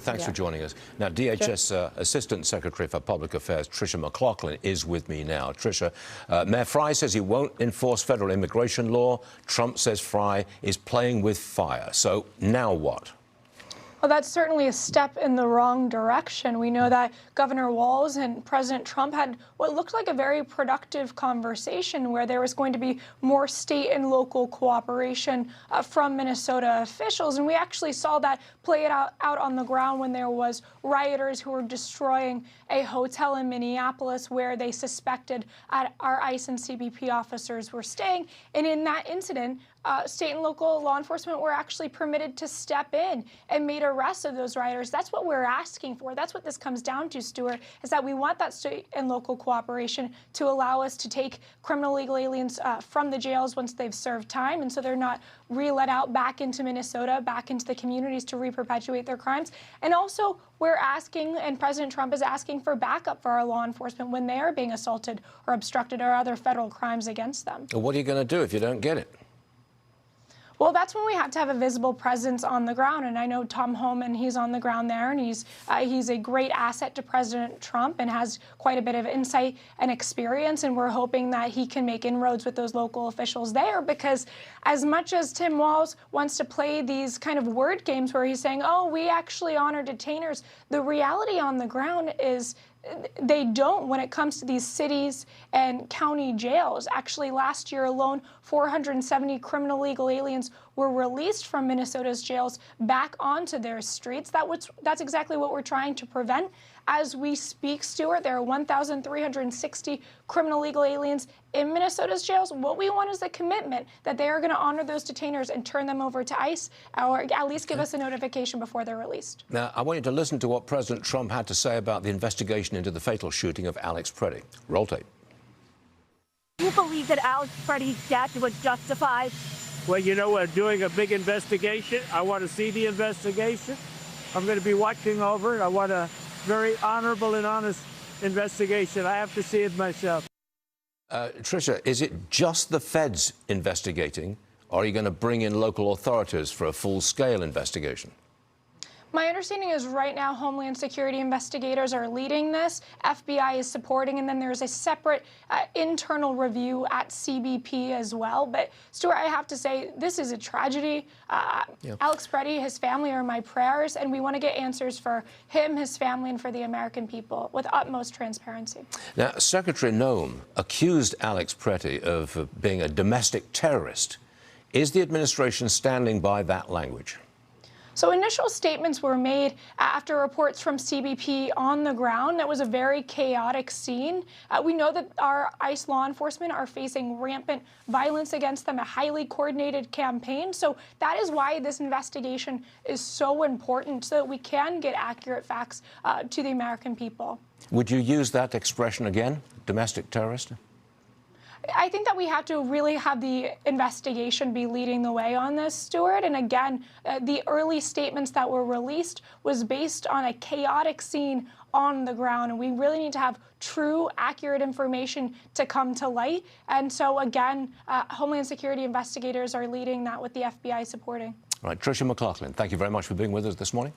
Thanks for joining us. Now, DHS Assistant Secretary for Public Affairs Tricia McLaughlin is with me now. Tricia, Mayor Frey says he won't enforce federal immigration law. Trump says Frey is playing with fire. So now what? Well, that's certainly a step in the wrong direction. We know that Governor Walz and President Trump had what looked like a very productive conversation where there was going to be more state and local cooperation from Minnesota officials. And we actually saw that play it out on the ground when there was rioters who were destroying a hotel in Minneapolis where they suspected our ICE and CBP officers were staying. And in that incident, state and local law enforcement were actually permitted to step in and made arrests of those rioters. That's what we're asking for. That's what this comes down to, Stuart, is that we want that state and local cooperation to allow us to take criminal illegal aliens from the jails once they've served time, and so they're not re-let out back into Minnesota, back into the communities to re-perpetuate their crimes. And also, we're asking, and President Trump is asking for backup for our law enforcement when they are being assaulted or obstructed or other federal crimes against them. What are you going to do if you don't get it? Well, that's when we have to have a visible presence on the ground. And I know Tom Homan, he's on the ground there, and he's a great asset to President Trump and has quite a bit of insight and experience. And we're hoping that he can make inroads with those local officials there, because as much as Tim Walz wants to play these kind of word games where he's saying, oh, we actually honor detainers, the reality on the ground is they don't when it comes to these cities and county jails. Actually, last year alone, 470 criminal illegal aliens were released from Minnesota's jails back onto their streets. That's exactly what we're trying to prevent. As we speak, Stuart, there are 1,360 criminal illegal aliens in Minnesota's jails. What we want is a commitment that they are going to honor those detainers and turn them over to ICE, or at least give us a notification before they're released. Now, I want you to listen to what President Trump had to say about the investigation into the fatal shooting of Alex Preddy. Roll tape. Do you believe that Alex Preddy's death was justified? Well, you know, we're doing a big investigation. I want to see the investigation. I'm going to be watching over it. I want a very honorable and honest investigation. I have to see it myself. Tricia, is it just the feds investigating, or are you going to bring in local authorities for a full-scale investigation? My understanding is right now Homeland Security investigators are leading this. FBI is supporting, and then there's a separate internal review at CBP as well. But, Stuart, I have to say, this is a tragedy. Alex Preddy, his family are my prayers, and we want to get answers for him, his family, and for the American people with utmost transparency. Now, Secretary Noem accused Alex Preddy of being a domestic terrorist. Is the administration standing by that language? So initial statements were made after reports from CBP on the ground. That was a very chaotic scene. We know that our ICE law enforcement are facing rampant violence against them, a highly coordinated campaign. So that is why this investigation is so important, so that we can get accurate facts to the American people. Would you use that expression again, domestic terrorist? I think that we have to really have the investigation be leading the way on this, Stuart. And again, the early statements that were released was based on a chaotic scene on the ground. And we really need to have true, accurate information to come to light. And so, again, Homeland Security investigators are leading that with the FBI supporting. All right, Tricia McLaughlin, thank you very much for being with us this morning.